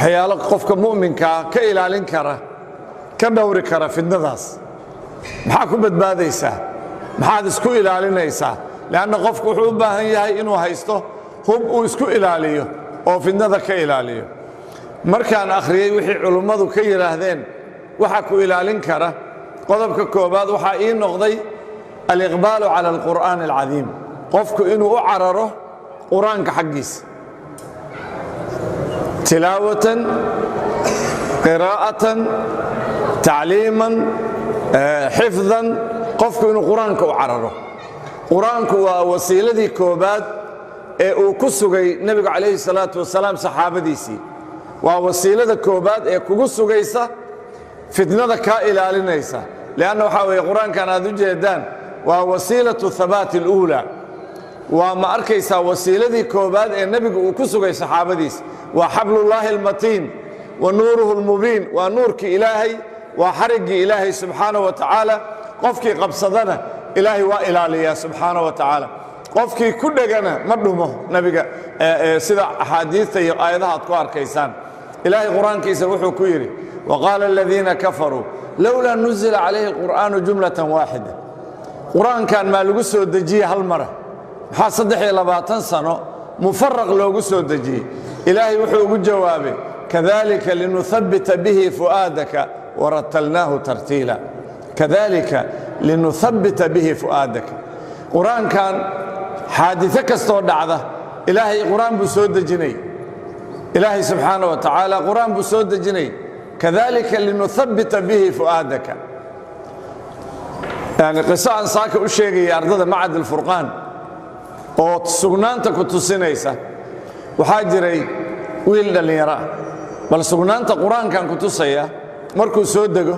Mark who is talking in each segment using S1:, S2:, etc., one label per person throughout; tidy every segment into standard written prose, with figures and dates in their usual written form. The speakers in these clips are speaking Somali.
S1: waxyaalo qofka mu'minka ka ilaalin kara ka dhowri kara fitnadaas maxaa ku badbaadaysaa maxaad isku ilaalinaysaa laana qofku wuxuu u baahan yahay inuu haysto hub uu isku ilaaliyo oo fitnada ka ilaaliyo markaan akhriyay wixii culimmadu ka yiraahdeen waxa ku ilaalin kara qodobka koobaad waxa ii noqday al-iqbaalu cala al-qur'aan al-cadiim qofku inuu u cararo quraanka xaqiisa tilaawatan qiraa'atan tacliiman xifdan qofku inuu quraanka u cararo quraanku waa wasiiladii koobaad ee uu ku sugay nabiga calayhi salaatu wasalaam saxaabadiisii waa wasiilada koobaad ee kugu sugaysa fitnada ka ilaalinaysa laana waxa weeye quraankan aad u jeedaan waa wasiilatu thabaat al-ula waa ma arkaysa wasiiladii koobaad ee nabiga uu ku sugay saxaabadiis waa xablullaahi al-matiin wa nuuruhu al-mubiin waa nuurki ilaahay waa xarigi ilaahay subhanahu wa ta'ala qofkii qabsadana ilaahay waa ilaaliya subhanahu wa ta'ala qofkii ku dhagana ma dhumo nabiga sida ahadiista iyo aayadaha aad ku arkaysaan ilaahay quraankiisa wuxuu ku yiri وقال الذين كفروا لولا نزل عليه القرآن جملة واحدة قرآن كان ما لغو سو دجيه هل مره waxaa 23 sano mufarraq loogu soo dajiyay ilaahay wuxuu ugu jawaabay kadhalika linuthabbita bihi fuadaka warattalnahu tartila kadhalika linuthabbita bihi fuadaka quraankan xaaditha kasto dhacda ilaahay quraan buu soo dajinay ilaahay subhanahu wa ta'ala quraan buu soo dajinay kadhalika linuthabbita bihi fuadaka yani qisaan saaka u sheegay ardada macad al-furqaan oo sugnaanta ku tusinaysa waxaa jiray wiil dhalinyaro bal sugnaanta quraankan ku tusaya markuu soo dago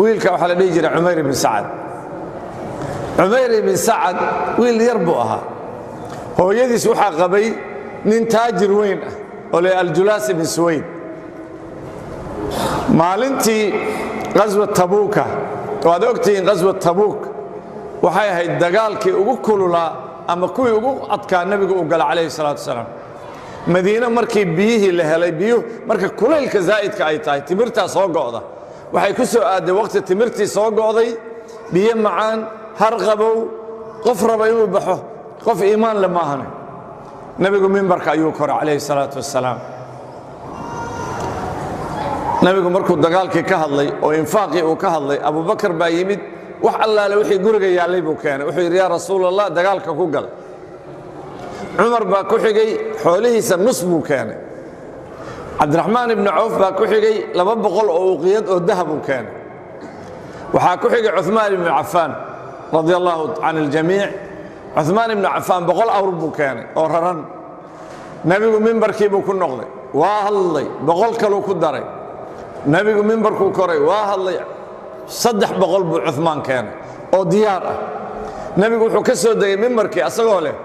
S1: wiilka waxa la dhigi jiray Umayr ibn Sa'ad Umayr ibn Sa'ad wiil yar buu ahaa hooyadiis waxa qabay nin taajir weyn ah oo la al-Julas ibn Suwayd maalintii qaswat Tabuuk waad ogtiin qaswat Tabuuk waxay ahayd dagaalkii ugu kululaa ama kuwii ugu adkaa nabiga uu galay calayhi salaatu wasalaam madiina markii biyihii la helay biyo marka kulaylka zaa'idka ay tahay timirta soo go'da waxay ku soo aaday waqti timirtii soo go'day biyo macaan har qabow qof raba inuu baxo qof iimaan la maahan nabigu minbarka ayuu koray calayhi salaatu wasalaam nabigu markuu dagaalkii ka hadlay oo infaaqii uu ka hadlay Abu Bakar baa yimid wax allaale wixii guriga yaalay buu keenay wuxuu yiri yaa rasuulallah dagaalka ku gal Umar baa ku xigay xoolihiisa nus buu keenay Abdurrahman ibn Auf baa ku xigay 200 oo uqiyad oo dahab uu keenay waxa ku xigay Uthman ibn Affan radiyallahu an al-jami' Uthman ibn Affan 100 awr buu keenay oo raran nabigu minbarkii buu ku noqday waa hadlay 100 kale ku daray nabigu minbarku koray waa hadlay 300 buu Uthman keenay oo diyaar ah nabigu wuxuu ka soo dagay minbarkii asagoo leh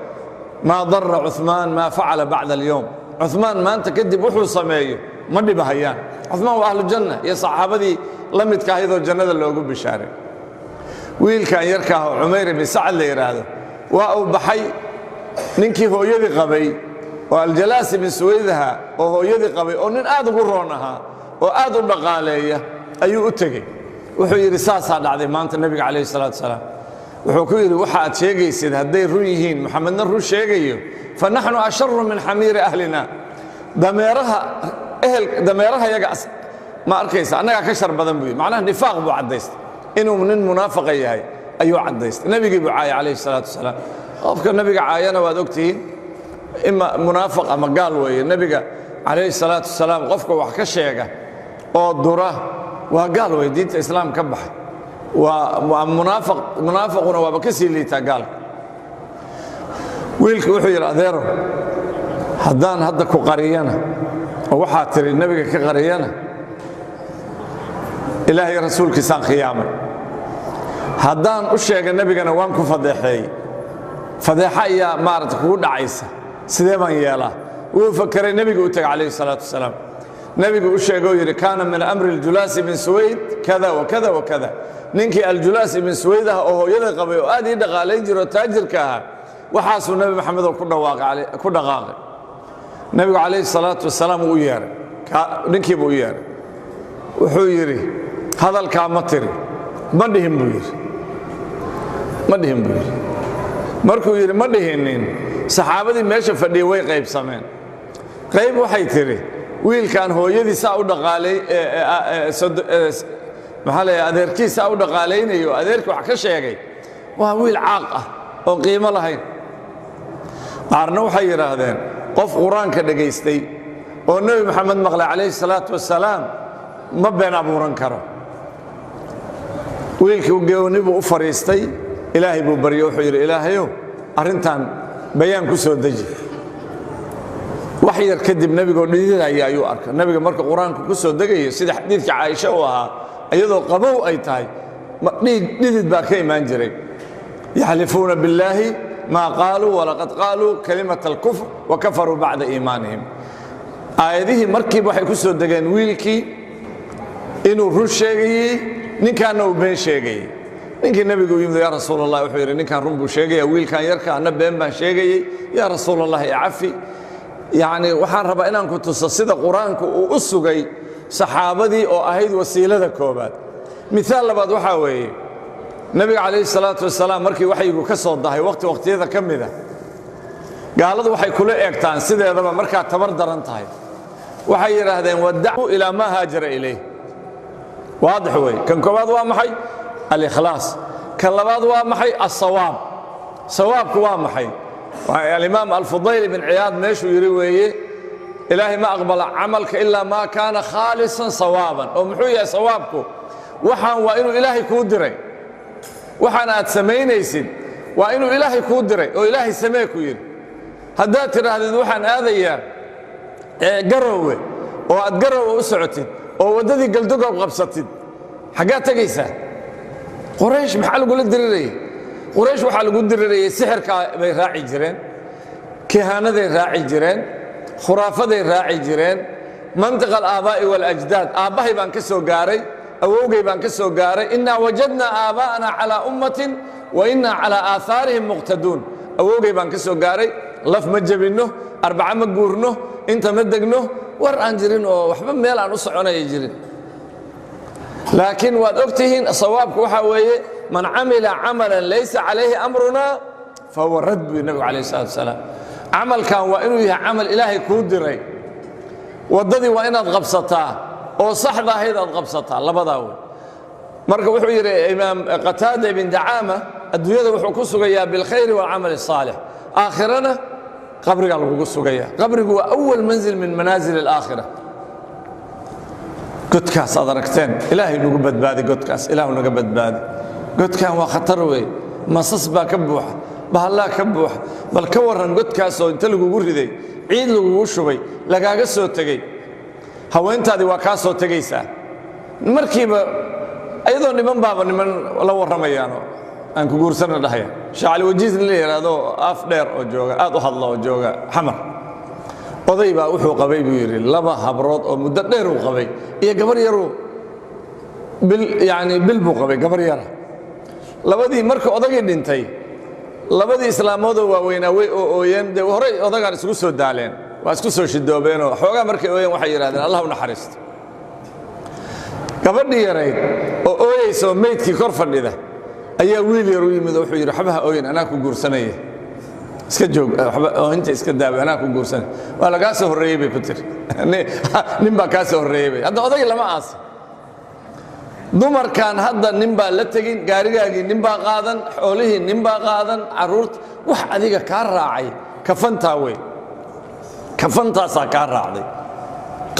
S1: ma darra Uthman ma fa'ala ba'da al-yawm Uthman maanta kadib wuxuu sameeyo ma dhibahayaan Uthman waa ahlu janna ya saxaabadii lamidka ahayd oo jannada loogu bishaaray wiilkan yarka ah Umayr ibn Sa'ad la yiraahdo waa uu baxay ninkii hooyadii qabay oo al-Jalas ibn Suwaydaha oo hooyadii qabay oo nin aad ugu roon ahaa oo aad u dhaqaaleeya ayuu u tagay wuxuu yiri saasa dhacday maanta nabiga calayhi salaatu wasalaam wuxuu ku yiri waxa aad sheegaysid haday run yihiin maxamedna run sheegayo fa nahnu asharru min hamir ahlina dameeraha yaga ma arkaysa anaga ka shar badan buu macnaha nifaaq buu cadeystay inuu nin munaafiq yahay ayuu cadeystay nabiga buu calayhi salaatu wasalaam qofka nabiga caayana waad ogtiin ima munaafiq ama gaal weeye nabiga calayhi salaatu wasalaam qofka wax ka sheega oo dura waa gaal way diinta islaam ka baxay waa munaafiquna waa ka sii liita gaal wiilku wuxuu yiri adeero haddaan hadda ku qariyana oo waxa tiri nabiga ka qariyana ilaahay rasuulkiisa qiyaamay haddaan u sheegay nabigana waan ku fadeexay fadeexa ayaa maarta kugu dhacaysa sidee baan yeelaa wuu fakaray nabiga u tagay calayhi salaatu wasalaam nabigu u sheegay yiri kaana min amri al-Julas ibn Suwayd kada wa kada wa kada ninkii al-Julas ibn Suwayd oo hooyada qabay oo aad ii dhaqaaleyn jiro taajirka ah waxaasuu nabi maxamed ku dhaqaaqay nabigu calayhi salaatu wasalaam uu u yeeray ninkiiba u yeeray wuxuu yidhi hadalkaa ma tiri ma dhihin buu yidhi markuu yidhi ma dhihinin saxaabadii meesha fadhiyay way qaybsameen qayb waxay tiri wiilkan hooyadiisaa u dhaqaalay maxaa leeyahay adeerkiisaa u dhaqaalaynayo adeerkii wax ka sheegay waa wiil caaq ah oo qiimo lahayn qaarna waxay yidhaahdeen qof qur-aanka dhegaystay oo nebi maxamed maqlay calayhi salaatu wasalaam ma been abuuran karo wiilkii geoni buu u fadhiistay ilaahay buu baryo wuxuu yidhi ilaahayow arrintan bayaan ku soo deji wax yar kadib nebigoo dhididaya ayuu arkay nebiga marka qur-aanku ku soo degayo sida xadiidka caaisha uu ahaa iyadoo qabow ay tahay dhidid baa ka imaan jiray yaxlifuuna billaahi maa qaaluu walaqad qaaluu kalimata alkufr wa kafaruu bacda iimaanihim aayadihii markiiba waxay ku soo degeen wiilkii inuu run sheegayey ninkaanna uu been sheegayey ninkii nebigu u yimid yaa rasuul allah wuxuu yidhi ninkaan run buu sheegaya wiilkan yarka anna been baan sheegayey yaa rasuul allah icafi yacni waxaan rabaa inaan ku tuso sida qur-aanku uu u sugay saxaabadii oo ahayd wasiilada koobaad miaal labaad waxaa weeye nebiga calayhi salaatu wasalaam markii waxyigu ka soo dahay waqtiyada ka mida gaaladu waxay kula eegtaan sideedaba markaad tabar daran tahay waxay yidhaahdeen waddacu ilaa maa haajara ilayh waadix wey kan koobaad waa maxay alikhlaas kan labaad waa maxay asawaab sawaabku waa maxay alimaam alfudayl ibn ciyaad meeshuu yidhi weeye ilaahay ma aqbala camalka ilaa maa kaana khaalisan sawaaban oo muxuu yahay sawaabku waxaan waa inuu ilaahay kuu diray waxaan aad samaynaysid waa inuu ilaahay kuu diray oo ilaahay samee ku yidhi haddaad tidhaahdid waxaan aadayaa garowe oo aad garowe u socotid oo waddadii galdogob qabsatid xaggaad tegaysaa quraysh maxaa lagula dirirayey quraysh waxaa lagu dirirayey sixirkaa bay raaci jireen kihaanaday raaci jireen khuraafaday raaci jireen mantiqa alaabaa'i waاlajdaad aabbahay baan ka soo gaaray awowgay baan ka soo gaaray innaa wajadnaa aabaa'ana calaa ummatin wa innaa calaa aahaarihim muqtaduun awowgay baan ka soo gaaray laf ma jebinno arbaca ma guurno inta ma degno war aan jirin oo waxba meel aan u soconaya jirin laakiin waad og tihiin sawaabku waxaa weeye man camila camalan laysa calayhi amruna fahuwa rad buu nabigu calayh salatu wasalaam camalkan waa inuu yahay camal ilaahay kuu diray waddadii waa inaad qabsataa oo saxda ahayd aad qabsataa labadaa wey marka wuxuu yidhi imaam qataada ibn dacaama adduunyada wuxuu ku sugayaa bilkhayri waalcamal الصaalix aakhirana qabrigaa lagugu sugaya qabrigu waa awal manzil min manaazil alaakhira godkaas aad aragteen ilaahay nagu badbaadi godkaas ilaahu naga badbaadi godkan waa khatar weeye masas baa ka buuxa bahallaa ka buuxa bal ka warran godkaasoo inta lagugu riday ciid lagugu shubay lagaaga soo tegey haweentaadii waa kaa soo tegaysaa markiiba ayadoo niman baaba niman la warramayaanoo aan ku guursanna dhahaya sheekh cali wajiis nin la yidhaahdo af dheer oo jooga aad u hadla oo jooga xamar oday baa wuxuu qabay buu yidhi laba habrood oo muddo dheer uu qabay iyo gabar yaruu bil buu qabay gabar yara labadii marka odagii dhintay labadii islaamoodoo waaweynaa way oo ooyeen dee horey odagaan isugu soo daaleen waa isku soo shidoobeenoo xoogaa markay ooyeen waxay yidhahdeen allah u naxariisto gabadhii yarayd oo ooyeysaoo meydkii kor fadhida ayaa wiil yar u yimid oo wuxuu yidhi waxbaha ooyin anaa ku guursanaya iska joog inta iska daawe anaa ku guursanaya waa lagaa soo horreeyey bay ku tiri nin baa kaa soo horreeyey bay hadda odagii lama aasi dumarkan hadda nin baa la tegin gaarigaagii nin baa qaadan xoolihii nin baa qaadan carruurta wax adiga kaa raacay kafantaa wey kafantaasaa kaa raacday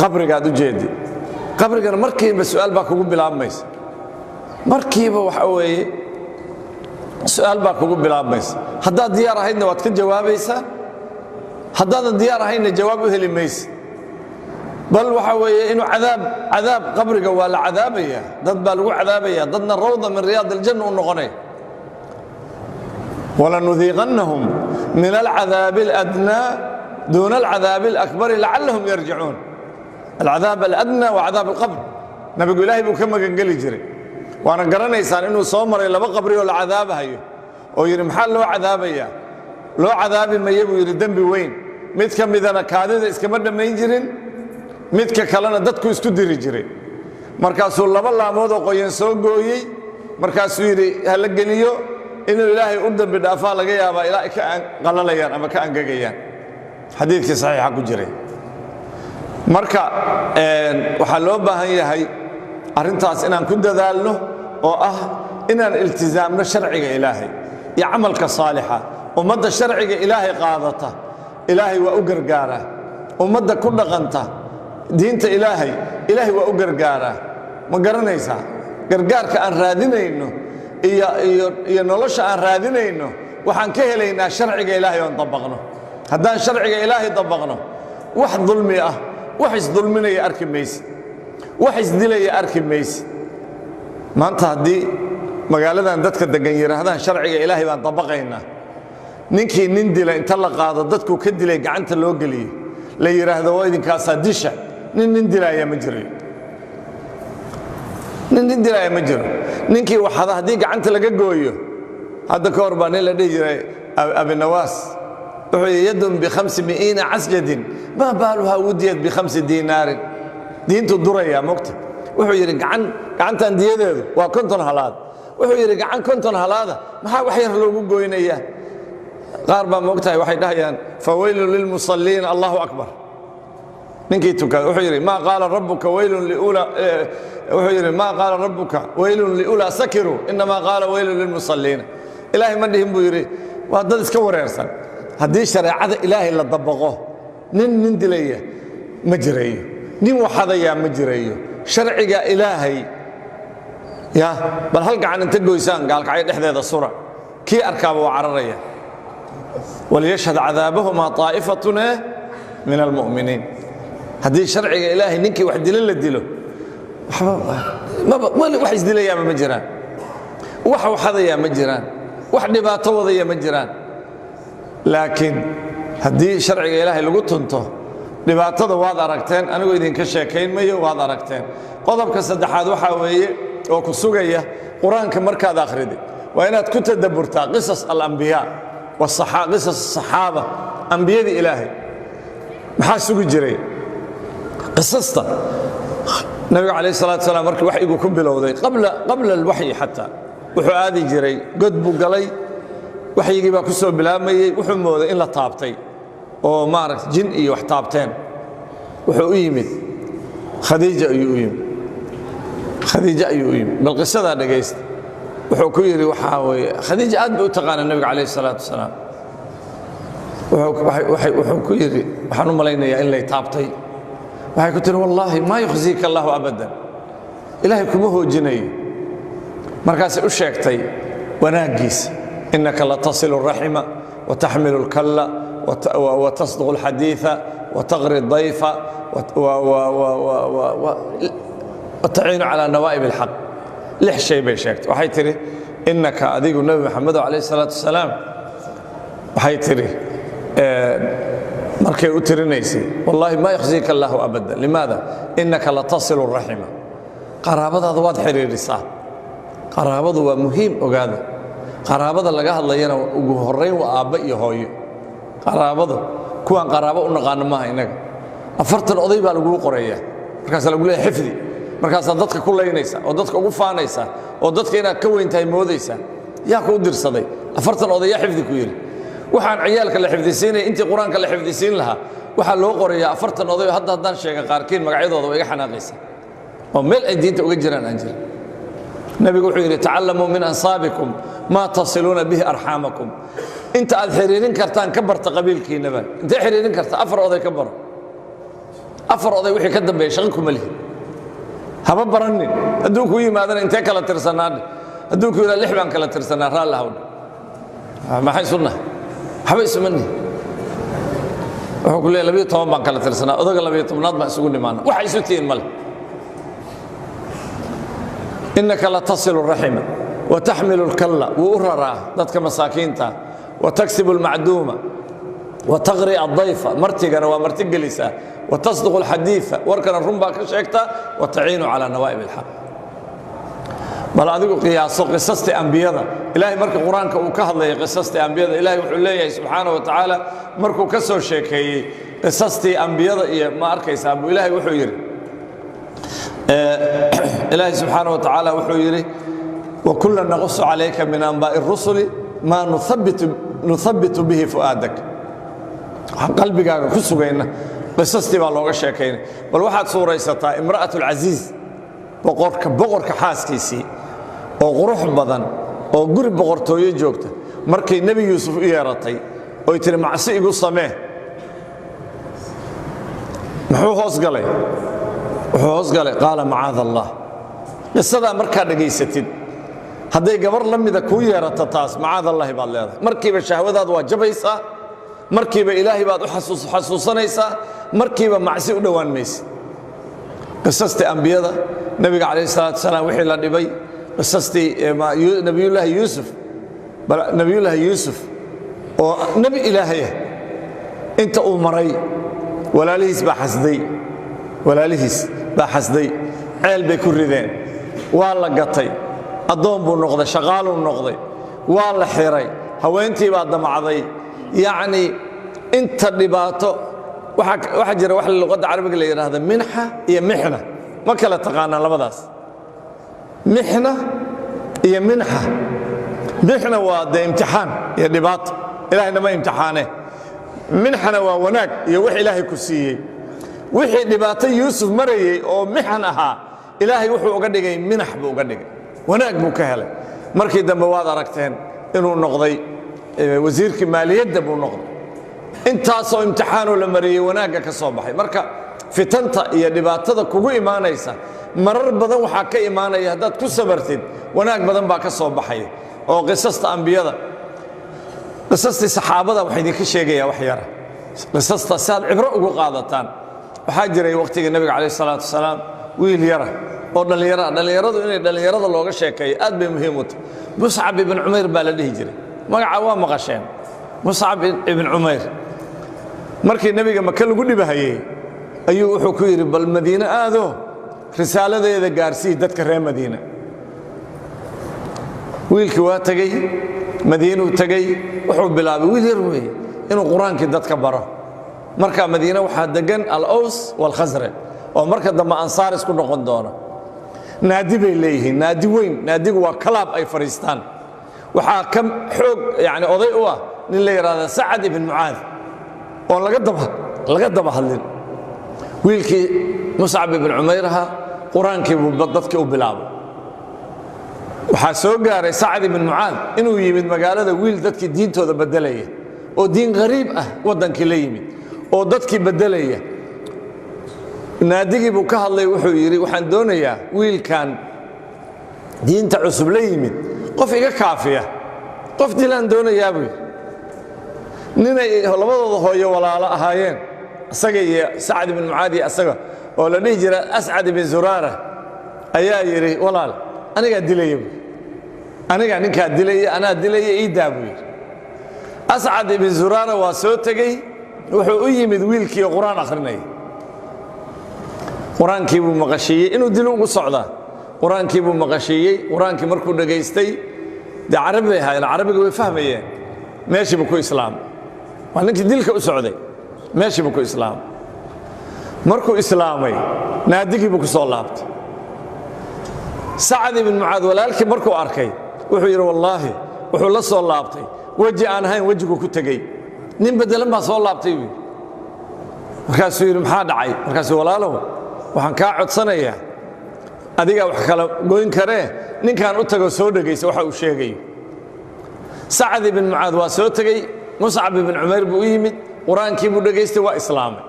S1: qabrigaad u jeedi qabrigana markiiba su'aal baa kugu bilaabmaysa markiiba waxa weeye su'aal baa kugu bilaabmaysa haddaad diyaar ahaydna waad ka jawaabaysaa haddaadan diyaar ahaydna jawaab u heli maysa bal waxa weeye inuu cadaab qabriga waa la cadaabaya dad baa lagu cadaabaya dadna rawda min riyaad aljanna u noqonaya walanudiiqannahum min alcadaabi aladnaa duuna alcadaabi alakbari lacallahum yarjicuun alcadaab aladnaa wa cadaab alqabr nabigu ilaahay buu ka magangeli jiray waana garanaysaan inuu soo maray laba qabri oo la cadaabahayo oo yidhi maxaa loo cadaabayaa loo cadaabi maye buu yidhi dembi weyn mid ka midana kaadida iskama dhammayn jirin midka kalena dadku isku diri jiray markaasuu laba laamood oo qoyan soo gooyey markaasuu yidhi ha la geliyo inuu ilaahay u dambi dhaafaa laga yaabaa ilaa ay ka qalalayaan ama ka angagayaan xadiidkii saxiixa ku jiray marka waxaa loo baahan yahay arrintaas inaan ku dadaalno oo ah inaan iltizaamno sharciga ilaahay iyo camalka saalixa ummadda sharciga ilaahay qaadata ilaahay waa u gargaaraa ummadda ku dhaqanta diinta ilaahay waa u gargaaraa ma garanaysaa gargaarka aan raadinayno iyo nolosha aan raadinayno waxaan ka helaynaa sharciga ilaahay oon dabaqno haddaan sharciga ilaahay dabaqno wax dulmi ah wax isdulminaya arki maysid wax isdilaya arki maysid maanta haddii magaaladan dadka degan yidhaahdaan sharciga ilaahay baan dabaqaynaa ninkii nin dila inta la qaado dadkuu ka dilay gacanta loo geliyo la yidhaahdo waa idinkaasaa disha nin dilaaya ma jiro nin dilaaya ma jiro ninkii waxada haddii gacanta laga gooyo hadda ka hor baa nin la dhihi jiray abinawaas wuxuu yidhi yadun b500 casjadin maa baaluhaa wudiyat b5 diinaarin diintu durayaa mogta wuxuu yidhi gacantan diyadeedu waa 50 halaad wuxuu yidhi gacan 50 halaada maxaa wax yar loogu gooynayaa qaar baa mogtahay waxay dhahayaan fawaylun lilmusalliin allahu akbar ninkii tukada wuxuu yidhi maa qaala rabbuka waylun liula wuxuu yidhi maa qaala rabbuka waylun liula sakiru inamaa qaala waylun lilmusalliina ilaahay ma dhihin buu yidhi waa dad iska wareersan haddii shareecada ilaahay la dabaqo nin dilaya ma jirayo nin waxadayaa ma jirayo sharciga ilaahay ya bal hal gacan inta goysaan gaalkacyo dhexdeeda sura kii arkaaba waa cararaya waliyashhad cadaabahuma طaa'ifatun min almu'miniin haddii sharciga ilaahay ninkii wax dilo la dilo wax isdilayaaba ma jiraan wax waxadayaa ma jiraan wax dhibaato wadaya ma jiraan laakiin haddii sharciga ilaahay lagu tunto dhibaatada waad aragteen anigoo idinka sheekayn mayo waad aragteen qodobka saddexaad waxaa weeye oo ku sugaya qur-aanka markaad akhridi waa inaad ku tadabburtaa qisas alambiyaa qisas asaxaaba ambiyadii ilaahay maxaa sugi jiray qisasta nabiga calayh salaatu salaam markii waxyigu ku bilowday qabla alwaxyi xataa wuxuu aadi jiray god buu galay waxyigii baa ku soo bilaabmayey wuxuu mooday in la taabtay oo maaragta jin iyo wax taabteen wuxuu u yimid khadiija ayuu u yimid bal qisadaa dhegaysta wuxuu ku yidhi waxaa weeye khadiija aad bay u taqaana nabiga calayh salaatu wasalaam wuxuu ku yidhi waxaan u malaynayaa in lay taabtay waxay ku tihi wallaahi maa yukhziika allahu abadan ilaahay kuma hoojinayo markaasay u sheegtay wanaaggiisa innaka latasilu الraxima wataxmilu اlkalla watasduq اlxadiiثa wataqri الdayfa wataciinu calaa nawaa'ib اlxaq 6 shay bay sheegtay waxay tidhi innaka adigu nebi maxamedo calayh الsalaatu wasalaam waxay tidhi markay u tirinaysay wallaahi maa yakhziika allahu abadan limaada innaka latasilu الraxima qaraabadaada waad xidhiidhisaa qaraabadu waa muhiim ogaada qaraabada laga hadlayana ugu horrayn waa aabba iyo hooyo qaraabadu kuwaan qaraabo u naqaano maaha innaga 40 oday baa laguu qorayaa markaasaa lagu leeyahay xifdi markaasaa dadka ku laynaysaa oo dadka ugu faanaysaa oo dadka inaad ka weyn tahay moodaysaa yaa kuu dirsaday 40 oday yaa xifdi ku yidhi waxaan ciyaalka la xifdisiinaya intii qur-aanka la xifdisiin lahaa waxaa loo qorayaa 40 oday oo haddaan sheega qaarkiin magacyadooda waa iga xanaaqaysa oo meel ay diinta uga jiraan aan jirin nabigu wuxuu yidhi tacallamuu min ansaabikum maa tasiluuna bihi arxaamakum inta aad xiriirin kartaan ka barta qabiilkiinnaba intay xiriirin karta 4 oday ka baro 4 oday wixii ka dambeeya shaqo kuma lihi haba baranin hadduu ku yimaadana intee kala tirsanaadhe hadduu ku yidhaa 6 baan kala tirsanaa raalli hawdhe maxay sunnaha waxba isumani wuxuu ku leeyahay 12 baan kala tirsanaa odaga 12aad baan isugu nimaana waxa isu tihiin male innaka latasilu الraxima wataxmilu اlkalla wuu u raraa dadka masaakiinta wataksibu اlmacduuma wataqri addayfa martigana waa marti gelisaa watasduqu اlxadiiثa warkana run baa ka sheegtaa wataciinu calaa nawaa'ib اlxaq bal adigu qiyaaso qisasta ambiyada ilaahay marka quraanka uu ka hadlay qisasta ambiyada ilaahay wuxuu leeyahay subhanahu wa ta'ala markuu ka soo sheekeeyay qisastii ambiyada iyo ma arkaysaa buu ilaahay wuxuu yiri ilaahay subhanahu wa ta'ala wuxuu yiri wa kullan naqussu alayka min anba'ir rusuli ma nuthabbitu bihi fu'adak qalbigaaga ku sugayna qisastii baa looga sheekeynay bal waxaad suuraysataa imra'atul aziz boqorka xaaskiisii oo qurux badan oo guri boqortooyo joogta markay nabi yuusuf u yeeratay oo tiri macsi igu samee muxuu hoos galay qaala macaada allah qisada markaa dhageysatid hadday gabar la mida ku yeerato taas macaada allah baad leedahay markiiba shahwadaadu waa jabaysaa markiiba ilaahay baad u xasuusanaysaa markiiba macsi u dhawaan maysid qisasta ambiyada nabiga calayhi salaatu wasalaam wixii la dhibay qisastii nabiyullaahi yuusuf oo nabi ilaahay inta uu maray walaalihiis baa xasday ceel bay ku rideen waa la gatay addoon buu noqday shaqaaluu noqday waa la xiray haweentii baa damacday yacni inta dhibaato waxa jira wax luqadda carabiga la yiraahdo minha iyo mihna ma kala taqaanaan labadaas mihna iyo minha mihna waa de imtixaan iyo dhibaato ilaahayna ma imtixaane minhana waa wanaag iyo wax ilaahay ku siiyey wixii dhibaato yuusuf marayay oo mihna ahaa ilaahay wuxuu uga dhigay minah buu uga dhigay wanaag buu ka helay markii dambe waad aragteen inuu noqday wasiirkii maaliyadda buu noqday intaasoo imtixaanoo la mariyey wanaagga ka soo baxay marka fitanta iyo dhibaatada kugu imaanaysa marar badan waxaa ka imaanaya haddaad ku sabartid wanaag badan baa ka soo baxaya oo qisasta ambiyada qisastii saxaabada waxaa idinka sheegaya wax yara qisasta si aad cibro ugu qaadataan waxaa jiray waqtigii nabiga calayhi salaatu wasalaam wiil yara oo dhallinyaradu inay dhallinyarada looga sheekeeyo aad bay muhiim u tahay muscab ibn cumayr baa la dhihi jiray magaca waa maqasheen muscab ibn cumayr markii nabiga maka lagu dhibahayay ayuu wuxuu ku yiri bal madiina aado risaaladeeda gaarsii dadka reer madiina wiilkii waa tagay madiina uu tagay wuxuu bilaabay wiil yar weey inuu quraankii dadka baro marka madiina waxa degan al-aws wal khazraj oo marka dambe ansaar isku noqon doona naadi bay leeyihiin naadi weyn naadigu waa kalaab ay fariistaan waxaa ka xoog yani oday u ah nin la yiraahdo sacad ibn mucaad oo laga daba hadlin wiilkii muscab ibn cumayraha quraankii buu dadka u bilaabay waxaa soo gaaray sacad ibn mucaad inuu yimid magaalada wiil dadkii diintooda bedelaya oo diin qariib ah wadankii la yimid oo dadkii bedelaya naadigii buu ka hadlay wuxuu yiri waxaan doonayaa wiilkan diinta cusub la yimid qof iga kaafiya qof dilaan doonayaa buu ninay labadooda hooyo walaalo ahaayeen asaga iyo sacad ibn mucaad iyo asaga oo la dhihi jiray ascad ibn zurara ayaa yiri walaal aniga dilay aniga ninka dilay ana dilay ii daabay ascad ibn zurara waa soo tagay wuxuu u yimid wiilkii quraan akhrinay quraankii buu maqashiyay inuu dilo ugu socdaa quraankii buu maqashiyay quraankii markuu dhageystay carabi ahaa carabiga way fahmayeen meeshii buu ku islaam waa ninkii dilka u socday meeshii buu ku islaam markuu islaamay naadigii buu ku soo laabtay sacad ibn mucaad walaalkii markuu arkay wuxuu yiri wallaahi wuxuu la soo laabtay waji aan ahayn wajigu ku tagay nin bedelan baa soo laabtay markaasuu yiri maxaa dhacay markaasuu walaalow waxaan ka codsanayaa adiga wax kala goyn karee ninkan u tago soo dhageyso waxa uu sheegay sacad ibn mucaad waa soo tagay muscab ibn umayr buu yimid quraankii buu dhageystay waa islaamay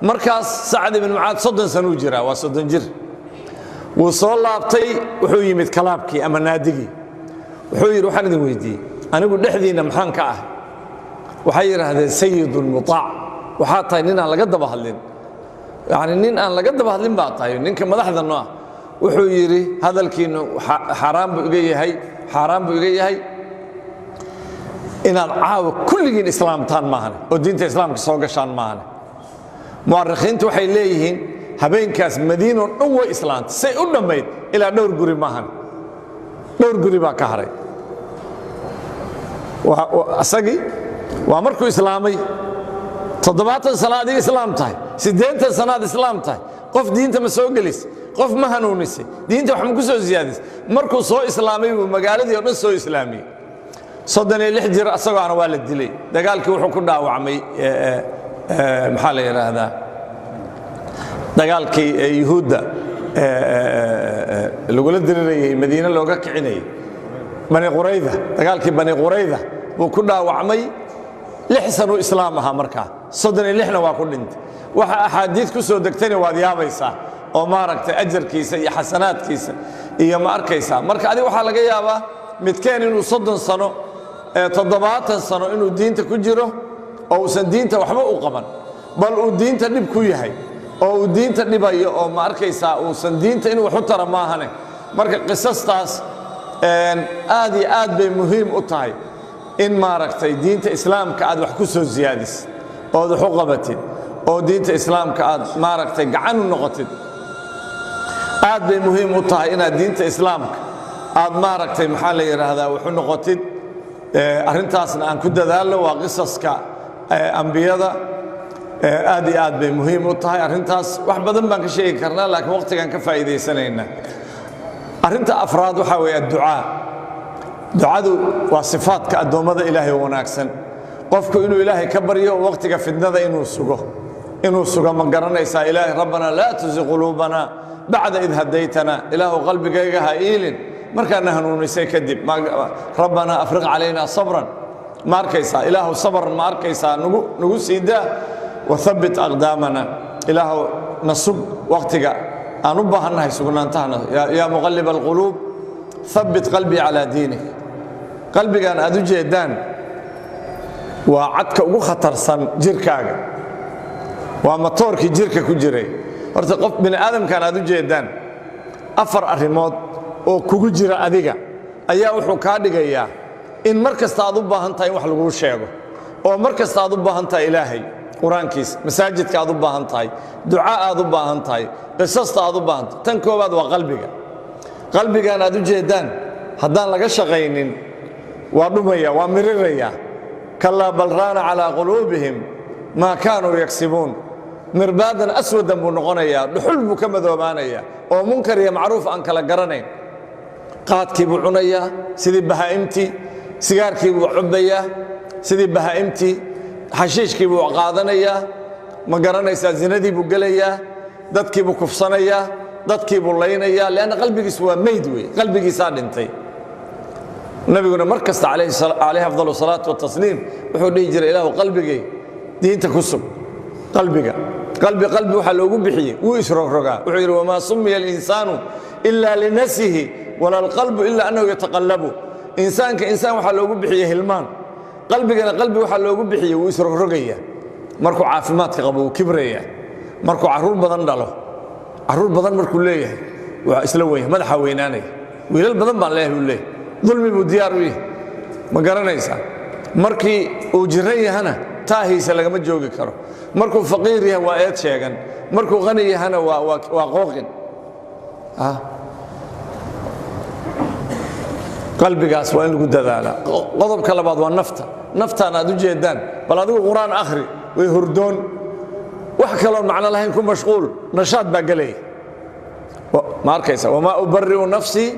S1: markaas sacad ibn mucaad 30 sano jira waa 30 jir wuu soo laabtay wuxuu yimid kalaabkii ama naadigii wuxuu yiri waxaan idin weydiiyay anigu dhexdiina maxaan ka ah waxay yiraahdeen sayyidul mutaac waxa tahay nin aan laga daba hadlin yani nin aan laga daba hadlin baa tahay ninka madaxda noo wuxuu yiri hadalkiinu xaraam buu iga yahay inaad caawa kulligiin islaamtaan maahan oo diinta islaamka soo gashaan maahan mu'arrikhiintu waxay leeyihiin habeenkaas madiino dhan way islaantay say u dhamayd ilaa dhowr guri maahan dhowr guri baa ka haray asagii waa markuu islaamay 70 sano adiga islaam tahay 80 sanaad islaam tahay qof diinta ma soo gelis qof ma hanuunisay diinta wax ma ku soo ziyaadis markuu soo islaamay buu magaaladii oo dhan soo islaamay 36 jir asagoo aan waa la dilay dagaalkii wuxuu ku dhaawacmay maxaa la yiraahdaa dagaalkii yuhuudda lagu la dirirayay madiina looga kicinayay bani qurayda dagaalkii bani qurayda wuu ku dhaawacmay 6 sano islaam aha markaa 36na waa ku dhintay waxa axaadiis ku soo degtayna waad yaabaysaa oo maaragtay ajarkiisa iyo xasanaadkiisa iyo ma arkaysaa marka adiga waxa laga yaabaa midkeen inuu 30 sano 70 sano inuu diinta ku jiro oo uusan diinta waxba u qaban bal uu diinta dhib ku yahay oo uu diinta dhibayo oo ma arkaysaa uusan diinta inuu wax u tara maahane marka qisastaas aad iyo aad bay muhiim u tahay in maaragtay diinta islaamka aad wax ku soo ziyaadis oo wax u qabatid oo diinta islaamka aad maaragtay gacan u noqotid aad bay muhiim u tahay inaad diinta islaamka aad maaragtay maxaa la yiraahdaa wax u noqotid arrintaasna aan ku dadaalno waa qisaska ambiyada aad iyo aad bay muhiim u tahay arrintaas wax badan baan ka sheegi karnaa laakiin waqtigan ka faa'iideysanayna arrinta afraad waxa weeye ducaa ducadu waa sifaadka adoomada ilaahay wanaagsan qofku inuu ilaahay ka baryo waqtiga fidnada inuu sugo ma garanaysaa ilaahay rabbana laa tuzigh quluubana bacda id hadaytana ilaahu qalbigayga ha iilin markaana hanuunisay kadib rabbana afriq calayna sabran ma arkaysaa ilaahu sabr ma arkaysaa nagu siidaa wathabbit aqdaamana ilaahu nasub waqtiga aan u baahannahay sugnaantahana yaa muqallib alquluub thabbit qalbii calaa diinik qalbigan aad u jeedaan waa cadka ugu khatarsan jirkaaga waa matoorkii jirka ku jiray horta qof bini aadamkan aad u jeedaan 4 arrimood oo kugu jira adiga ayaa wuxuu ka dhigayaa in markasta aad u baahan tahay wax lagu sheego oo markasta aad u baahan tahay ilaahay quraankiis masaajidka aad u baahan tahay ducaa aad u baahan tahay qisasta aad u baahan tahay tan koobaad waa qalbigan aad u jeedaan haddaan laga shaqaynin waa dhumaya waa miriraya kallaa bal raana calaa quluubihim maa kaanuu yagsibuun mirbaadan aswadan buu noqonayaa dhuxul buu ka madoobaanayaa oo munkar iyo macruuf aan kala garanayn qaadkii buu cunayaa sidii bahaa'imtii sigaarkii buu cabbayaa sidii bahaa'imtii xashiishkii buu qaadanayaa ma garanaysaa zinadii buu gelayaa dadkii buu kufsanayaa dadkii buu laynayaa leanna qalbigiisu waa meyd wey qalbigiisaa dhintay nabiguna mar kasta calayhi afdalu salaatu watasliim wuxuu dhihi jiray ilaahu qalbigay diinta ku sug qalbiga qalbi waxaa loogu bixiyey wuu isrogrogaa wuxuu yidhi wamaa sumiya alinsaanu ilaa linafsihi wala alqalbu ilaa annahu yataqallabu insaanka insaan waxaa loogu bixiyey hilmaan qalbigana qalbi waxaa loogu bixiyey wuu isrogrogaya markuu caafimaadka qabo wuu kibraya markuu carruur badan dhalo carruur badan markuu leeyahay waa isla weyn madaxa weynaanaya wiilal badan baan leeyahay buu leeyahay dulmi buu diyaar u yahay ma garanaysaa markii uu jiran yahana taahiisa lagama joogi karo markuu faqiir yahay waa eed sheegan markuu qani yahana waa qooqin qalbigaas waa in lagu dadaalaa qodobka labaad waa naftaan aad u jeedaan bal adigu quraan akhri way hurdoon wax kaloon macno lahayn ku mashquul nashaad baa gelaya ma arkaysa wamaa ubari'u nafsii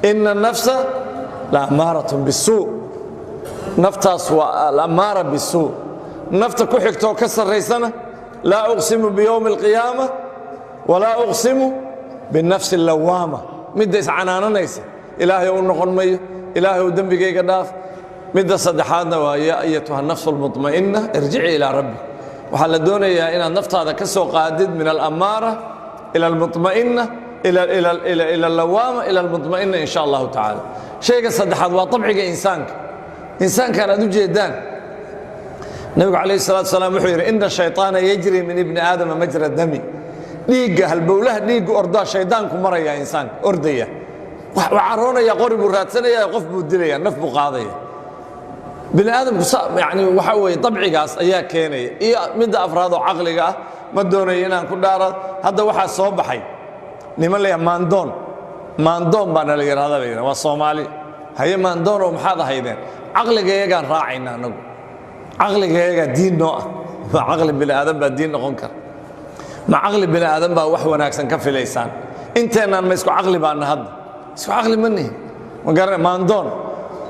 S1: ina nafsa la amaaratun bisuu naftaas waa alamaara bisuu nafta ku xigtoo ka sarraysana laa uqsimu biyowmi alqiyaama walaa uqsimu binafsi allawaama midda iscanaananaysa ilaahay u noqon mayo ilaahay u dembigayga dhaaf midda saddexaadna waa yaa ayatuha nafsu almutma'inna irjici ilaa rabbi waxaa la doonayaa inaad naftaada ka soo qaadid min alamaara ila almutma'inna ila allawaama ila almutma'inna in sha allahu tacaala shayga saddexaad waa dabciga insaankan aad u jeedaan nabigu calayhi salaatu wasalaam wuxuu yidhi ina shayطaana yajri min ibni aadama majra dami dhiigga halbowlaha dhiiggu ordaa shaydaanku maraya insaanka ordaya waa caroonaya qori buu raadsanaya qof buu dilaya naf buu qaadaya bini aadamku yani waxa weeye dabcigaas ayaa keenaya iyo midda afraad oo caqliga ah ma doonayo inaan ku dhaara hadda waxaa soo baxay niman leeyahay maandoon baana la yidhaahdaa bay waa Soomaali haye maandoon oo maxaad ahaydeen caqligeeyagaan raacayna anagu caqligeeyaga diin noo ah ma caqli bini aadan baa diin noqon kara ma caqli bini aadan baa wax wanaagsan ka filaysaan inteenaan ma isku caqli baana hadda isku caqli ma nihin ma garanay maandoon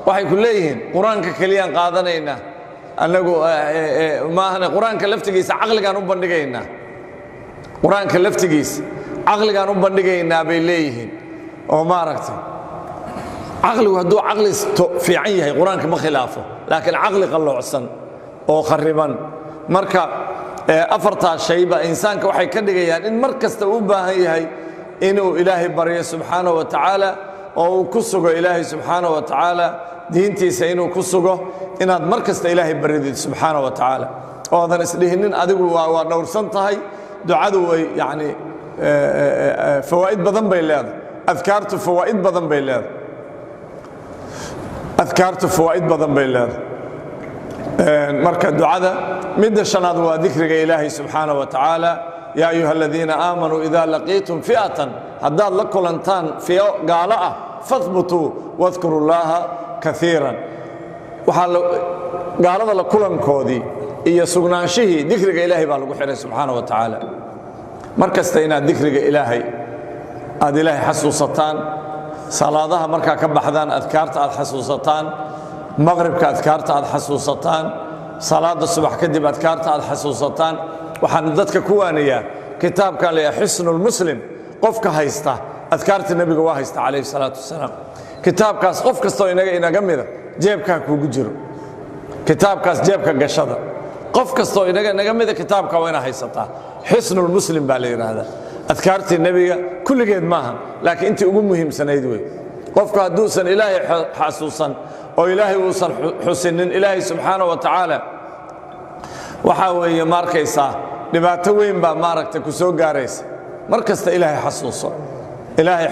S1: waxay ku leeyihiin quraanka kaliyaan qaadanayna anagu ma ahna quraanka laftigiisa caqligaan u bandhigaynaa quraanka laftigiisa caqligaan u bandhigaynaa bay leeyihiin oo ma aragtay caqligu hadduu caqli fiican yahay quraanka ma khilaafo laakiin caqli qalloocsan oo khariban marka afartaa shayba insaanka waxay ka dhigayaan in mar kasta uu baahan yahay inuu ilaahay baryo subxaanahu wa tacaala oo uu ku sugo ilaahay subxaanahu wa tacaala diintiisa inuu ku sugo inaad mar kasta ilaahay baridid subxaanahu wa tacaala oodan isdhihinin adigu waa dhowrsan tahay ducadu way yani fawaa'id badan bay leedahay adkaartu fawaa'id badan bay leedahay adkaartu fawaa'id badan bay leedahay marka ducada midda shanaad waa dikriga ilaahay subxaanahu wa tacaala yaa ayuha aladiina aamanuu idaa laqiitum fi'atan haddaad la kulantaan fiyo gaalo ah fahbutuu wadkuru llaaha kaiiran waxaa gaalada la kulankoodii iyo sugnaanshihii dikriga ilaahay baa lagu xihay subxaanahu wa tacaala mar kasta inaad dikriga ilaahay aad ilaahay xasuusataan salaadaha markaa ka baxdaan adkaarta aad xasuusataan maqribka adkaarta aad xasuusataan salaada subax kadib adkaarta aad xasuusataan waxaan dadka ku waanayaa kitaabkan la yahay xisnul muslim qofka haysta adkaarta nabiga waa haysta calayhi salaatu wasalaam kitaabkaas qof kastoo inaga mida jeebkaa kuugu jiro kitaabkaas jeebka gashada qof kastoo inaga mida kitaabka waa ina haysataa xisnul muslim baa la yidhaahdaa adkaartii nebiga kulligeed maaha laakiin intii ugu muhiimsanayd wey qofku hadduusan ilaahay xasuusan oo ilaahay uusan xusinin ilaahay subxaanahu wa tacaala waxaa weeye ma arkaysaa dhibaato weyn baa maaragtay ku soo gaaraysa mar kasta ilaahay xasuuso ilaahay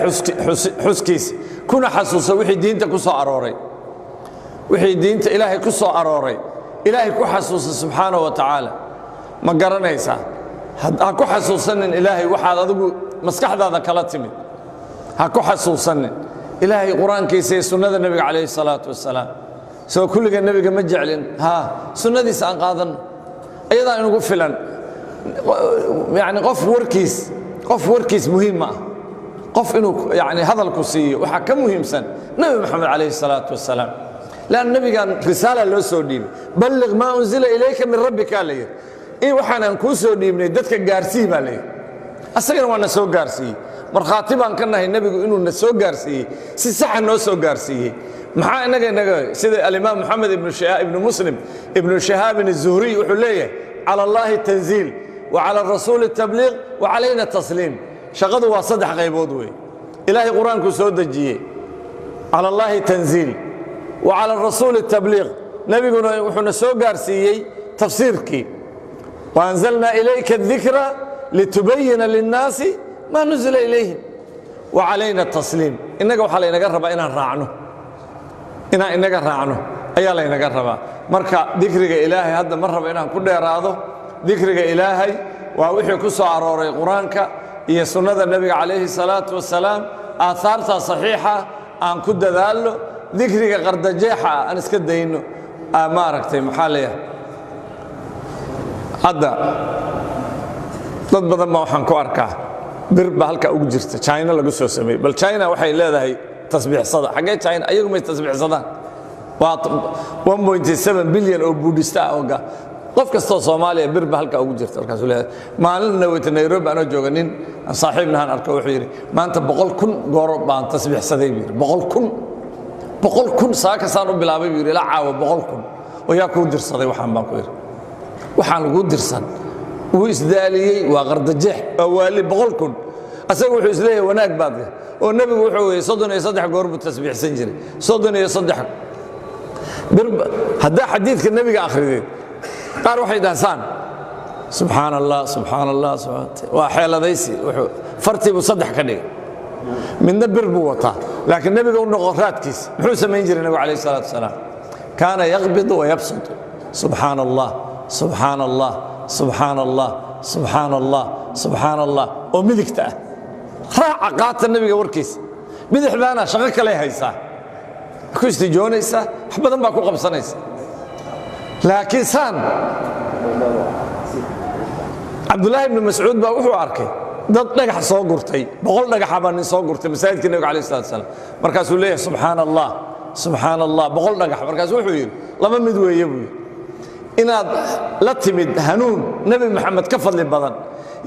S1: xuskiisa kuna xasuuso wixii diinta ku soo arooray wixii diinta ilaahay ku soo arooray ilaahay ku xasuusa subxaanahu wa tacaala ma garanaysaa ha ku xasuusanin ilaahay waxaad adigu maskaxdaada kala timid ha ku xasuusanin ilaahay quraankiisa iyo sunnada nebiga calayhi salaatu wasalaam soo kulliga nebiga ma jeclin sunnadiisa aan qaadanno ayadaa inugu filan yani qof warkiis muhiim ma ah qof inuu yani hadalku siiyo waxaa ka muhiimsan nebi moxamed calayhi salaatu wasalaam leanna nebigan risaala loo soo dhiibay balliq maa unzila ilayka min rabbika la yidhi in waxaanaan kuu soo dhiibnay dadka gaarsii baa la yidhi asagana waa na soo gaarsiiyey markhaati baan ka nahay nebigu inuu na soo gaarsiiyey si saxa noo soo gaarsiiyey maxaa inaga sida alimaam moxamed ibnu muslim ibnu shahaabin الzuhriy wuxuu leeyahay cala allahi tanziil wa cala rasuuli tabliiq wa calayna tasliim shaqadu waa saddex qaybood wey ilaahay qur-aankuu soo dejiyey cala allahi tanziil wa cala rasuuli tabliiq nebiguna wuxuuna soo gaarsiiyey tafsiirkii waanzalnaa ilayka adikra litubayina linnaasi maa nuzila ilayhim wa calayna tasliim innaga waxaa laynaga rabaa inaan inaga raacno ayaa laynaga rabaa marka dikriga ilaahay hadda ma rabo inaan ku dheeraado dikriga ilaahay waa wixii ku soo arooray qur-aanka iyo sunnada nebiga calayhi salaatu wasalaam aahaartaa saxiixa aan ku dadaalno dikriga qardajeexa aan iska dayno maaragtay maxaa leeyahay hadda dad badan baa waxaan ku arkaa bir baa halkaa ugu jirta china lagu soo sameeyey bal china waxay leedahay tasbiixsada xaggee china ayagu may tasbiixsadaan waa 1.7 bilyan oo buudhista ah oo qof kastoo Soomaaliya bir baa halkaa ugu jirta markaas uu leeyahay maalin wayta Nairobi anoo jooga nin saaxiibnahan arko wuxuu yiri maanta 100,000 goor baan tasbiixsaday bir 100,000 saaka saan u bilaabay yiri la caawa 100,000 oo yaa ku dirsaday waxaan baan ku yiri waxaan lagu dirsan uu isdaaliyay waa qardajeex oo waali 100,000 asagu wuxuu isleeyahay wanaag baad oo nabigu wuxuu weeyay 33 goor buu tasbiixsan jiray 33 hadda xadiidka nabiga akhriday qaar waxay dhahaan subhanallah subhanallah waa xeeladaysi wuxuu fartiibu saddex ka dhigay midna bir buu wataa laakiin nabiga uu noqon raadkiis muxuu sameyn jiray nabiga calayhi salaatu wasalaam kaana yaqbidu wa yabsutu subhanallah subhanallah subhanallah subhanallah subhanallah oo midigta ah raaca qaata nabiga warkiis bidix baana shaqo kale haysaa ku istijoonaysa wax badan baa ku qabsanaysa laakiin saan Abdullah ibn Mas'ud baa wuxuu arkay dad dhagax soo gurtay 100 dhagax baan soo gurtay masaajidka nabiga kaleey salaam markaas uu leeyahay subhanallah 100 dhagax markaas wuxuu yiri laba mid weeye buu inaad la timid hanuun nabi maxamed ka fadli badan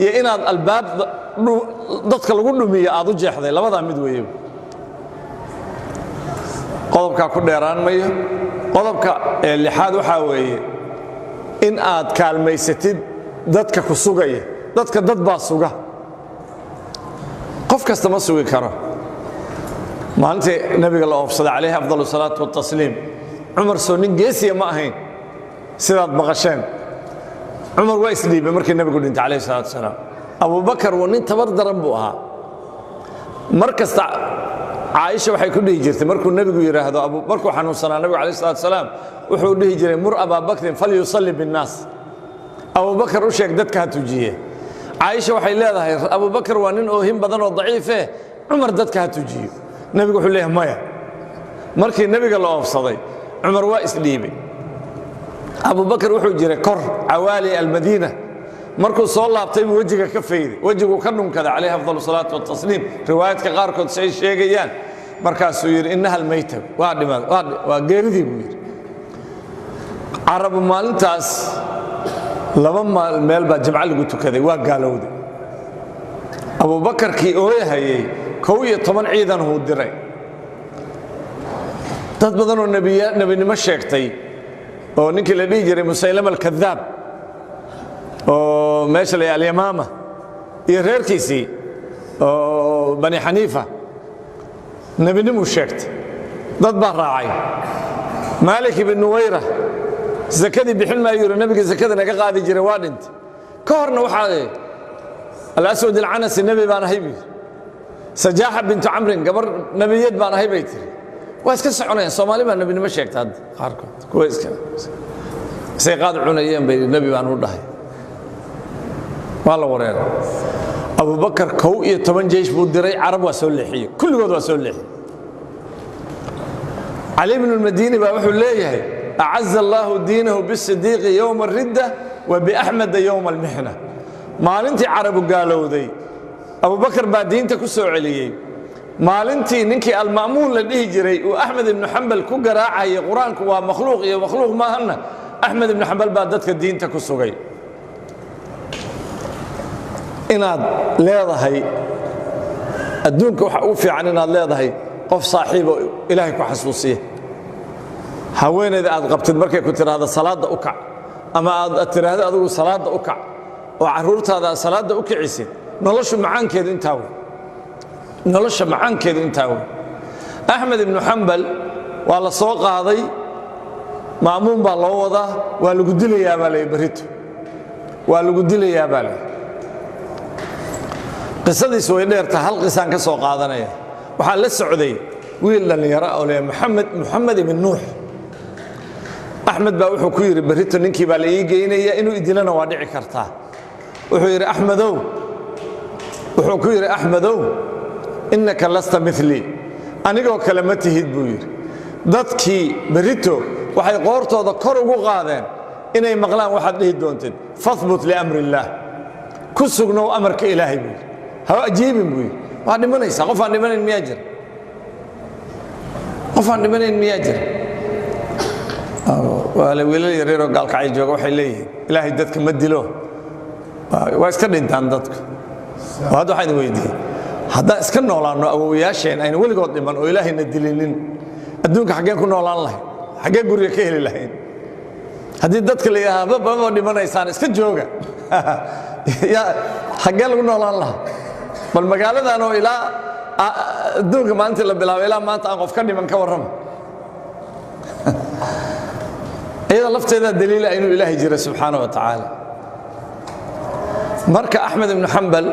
S1: iyo inaad albaab dadka lagu dhumiyo aad u jeexday labada mid weeye qodobka ku dheeraan mayo qodobka lixaad waxa weeye in aad kaalmaysatid dadka ku sugaya dadka dad baa suga qof kasta ma sugi karo maalintii nabiga la oofsaday calayhi afdalu salaatu wa tasliim Umar soo nin geesiya ma ahayn sidaad maqasheen Umar waa isdhiibay markii nabigu dhintay calayhi salaatu wa salaam Abu Bakar waa nin tabar daran buu ahaa markasta Aisha waxay ku dhihi jirtay markuu nabigu yiraahdo markuu xanuunsanaa nabigu calayhi salaatu wa salaam wuxuu dhihi jiray mur Abu Bakr falyusalli bin nas Abu Bakr u sheeg dadka ha tujiye Aisha waxay leedahay Abu Bakr waa nin oo him badan oo daciif ah Umar dadka ha tujiyo nabigu wuxuu leeyahay maya markii nabiga la oofsaday Umar waa isdhiibay Abu Bakr wuxuu jiray kor awaali al-Madina markuu soo laabtay wajiga ka feeday wajigu ka dhunkada calayhi afdalu salaatu wa tasliim riwaayadka qaar kood say sheegayaan markaas uu yiri innaha al-mayta waa dhimaad waa geeridii buu yiri Arab maalintaas laba meel baa jimca lagu tukaday waa gaalowday Abu Bakr kii oo yahay 11 ciidan uu diray dad badan oo nabinimo sheegtay oo ninkii la dhigi jiray Musaylama al-Kadhaab oo meesha la al-Yamama iyo reerkiisii oo Bani Hanifa nabinimo sheegtay dad baa raacay Malik ibn Nuwayra zakadii bixin ma yiri nabiga zakada naga qaadi jiray waa dhintay ka horna waxa al-Aswad al-Anasi nabi baan haybi Sajaaha bint Amr gabar nabiyad baan haybay tiri waa iska soconayaan Soomaali baa nabinimo sheegtay qaarkood kuwa iska say qaad cunayeen bay nabi baan u dhahay wala wareer Abu Bakr 11 jeesh buu diray Arab waa soo leexiyay kulligood waa soo leexiyay Ali ibn al-Madini baa wuxuu leeyahay أعز الله دينه بالصديق يوم الردة وبأحمد يوم المحنة maalintii Arab gaalowday Abu Bakr baa diinta ku soo celiyay maalintii ninkii al-Ma'mun la dhihi jiray oo Ahmed ibn Hanbal ku garaacay Quraanku waa makhluuq iyo makhluuq ma ahna Ahmed ibn Hanbal baa dadka diinta ku sugay inaad leedahay adduunka waxa uu fiican inaad leedahay qof saaxiib oo Ilaahay ku xasuusiyo haweeneyda aad qabtid markay ku tiraahdo salaada u kac ama aad tiraahdo adigu salaada u kac oo caruurtaada salaada u kicisid nolosha macaankeedu intaa way Ahmed ibn Hanbal waa la soo qaaday maamuun baa loo wadaa waa lagu dilayaa baa la barito waa lagu dilayaa baa la qisadiisu way dheertahay hal qisaan ka soo qaadanaya waxa la socday wiil dhalinyaro oo leh Muhammad ibn Nuux Ahmed baa wuxuu ku yiri barito ninkii baa la ii geynaya inuu idilana waa dhici kartaa wuxuu yiri Ahmedow innaka lasta mithli anigoo kale ma tihid buu yiri dadkii barito waxay qoortooda kor ugu qaadeen inay maqlaan waxaad dhihi doontid fathbut li amri Allah ku sugnow amarka Ilaahay buu ha ajiibin buu waa dhimanaysa qof aan dhimanayn miyaa jira wala wiilal yareero gaalka ay jooga waxay leeyihiin Ilaahay dadka ma dilo waa iska dhintaan dadku waxa waxay weydiin hadda iska noolaano awooyaasheen ayna weligood dhiman oo Ilaahayna dilinin adduunka xageen ku noolaan lahayn xagee guriga ka heli lahayn haddii dadka la yiraahdo baba dhimanaysaan iska jooga ya xagee lagu noolaan lahaa bal magaaladan oo ilaa adduunka maanta la bilaabo ilaa maanta aan qof ka dhiman ka warrama iyada lafteeda daliil ah inuu Ilaahay jira subhanahu wa ta'ala marka Ahmed ibn Hanbal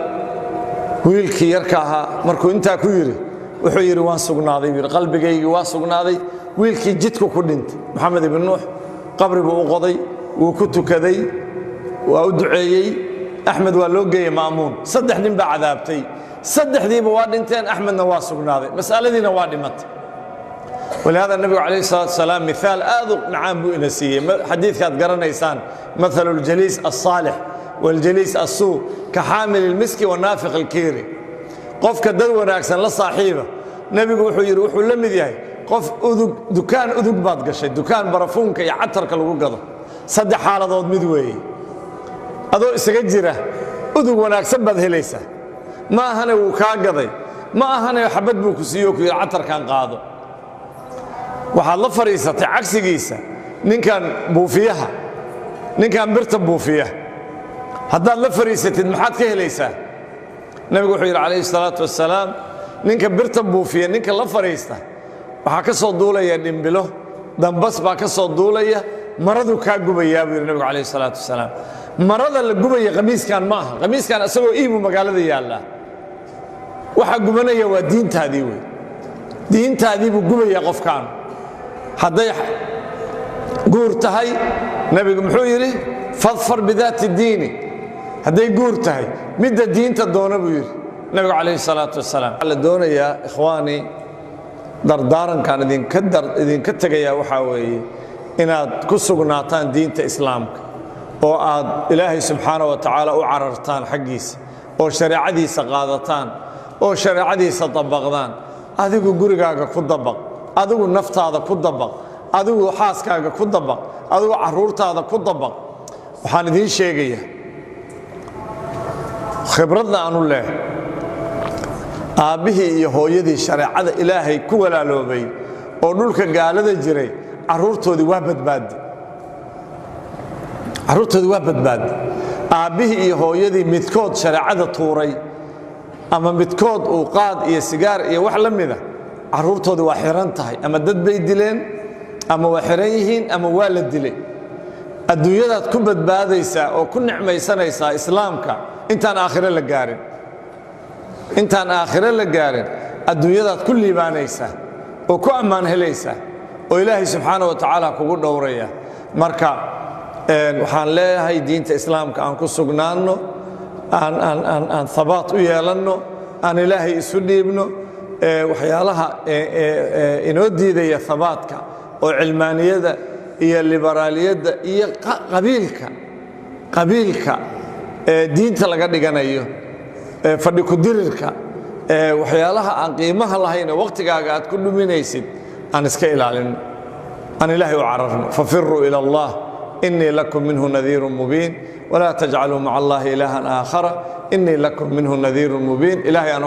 S1: wiilkii yarka ahaa markuu intaa ku yiri wuxuu yiri waan sugnaaday qalbigaygu waa sugnaaday wiilkii jidku ku dhintay Muhammad ibn Nuux qabri buu qoday wuu ku tukaday waa u duceeyay axmed waa loo geeyey ma'muun 3 nin baa cadaabtay 3diiba waa dhinteen axmedna waa sugnaaday mas'aladiina waa dhimatay ولهذا النبي عليه الصلاة والسلام مثال آذق نعام بو إنسية حديث كانت قرنيسان مثل الجليس الصالح والجليس السوء كحامل المسك والنافق الكيري قف كدد وناكسن لصاحبه نبي وحو يروحوا لمدي هي قف أذق دكان أذق باد قشي دكان برفونك يعترك لو قضى صدح حالة مid weeye adoo isaga jira udug wanaagsan bad helaysa ma ahana uu ka gaday ma ahana xabad buu ku siiyo ku catarkan qaado waxaad la fariisatay cagsigiisa ninkan buufiyaha ninkan birta buufiya haddaad la fariisatid maxaad ka helaysaa nabigu wuxuu yidhi calayhi salaatu wassalaam ninka birta buufiya ninka la fariista waxaa ka soo duulaya dhimbilo dambas baa ka soo duulaya maradu ka gubayaa buu nabigu calayhi salaatu wassalaam marada la gubaya qamiiskan ma aha qamiiskan asagoo iibu magaalada yaala waxa gubanaya waa diintaadii way diintaadii buu gubaya qofkan hadday guur tahay nabigu muxuu yiri fadfar bidaati diini hadday guur tahay midda diinta doona buu yiri nabigu calayhi salaatu wassalaam la doonaya ikhwaani dardaarankan idinka tagaya waxa weeye inaad ku sugnaataan diinta islaamka oo aad ilaahay subxaanahu wa tacaala u carartaan xaggiisa oo shariicadiisa qaadataan oo shariicadiisa dabaqdaan adigu gurigaaga ku dabaq adigu naftaada ku dabaq adigu xaaskaaga ku dabaq adigu caruurtaada ku dabaq waxaan idiin sheegayaa khibradna aanu leeyahay aabihii iyo hooyadii shariicada ilaahay ku walaaloobay oo dhulka gaalada jiray caruurtoodii waa badbaadi caruurtoodii waa badbaadi aabihii iyo hooyadii midkood shariicada tuuray ama midkood uu qaad iyo sigaar iyo wax la mida caruurtoodii waa xiran tahay ama dad bay dileen ama waa xiran yihiin ama waa la dilay adduunyadaad ku badbaadaysaa oo ku nicmaysanaysaa islaamka intaan aakhire la gaarin intaan aakhire la gaarin adduunyadaad ku liibaanaysaa oo ku ammaan helaysaa oo ilaahay subxaanahu wa tacaala kugu dhowraya marka waxaan leeyahay diinta islaamka aan ku sugnaanno aan habaat u yeelanno aan ilaahay isu dhiibno waxyaalaha inoo diidaya habaatka oo cilmaaniyada iyo liberaaliyadda iyo qabiilka diinta laga dhiganayo fadhi ku dirirka waxyaalaha aan qiimaha lahayn oo waqtigaaga aad ku dhuminaysid aan iska ilaalino aan ilaahay u cararno fafiruu ila allah إني لكم منه نذير مبين ولا تجعلوا مع الله إلها آخر إني لكم منه نذير مبين إلهي أنا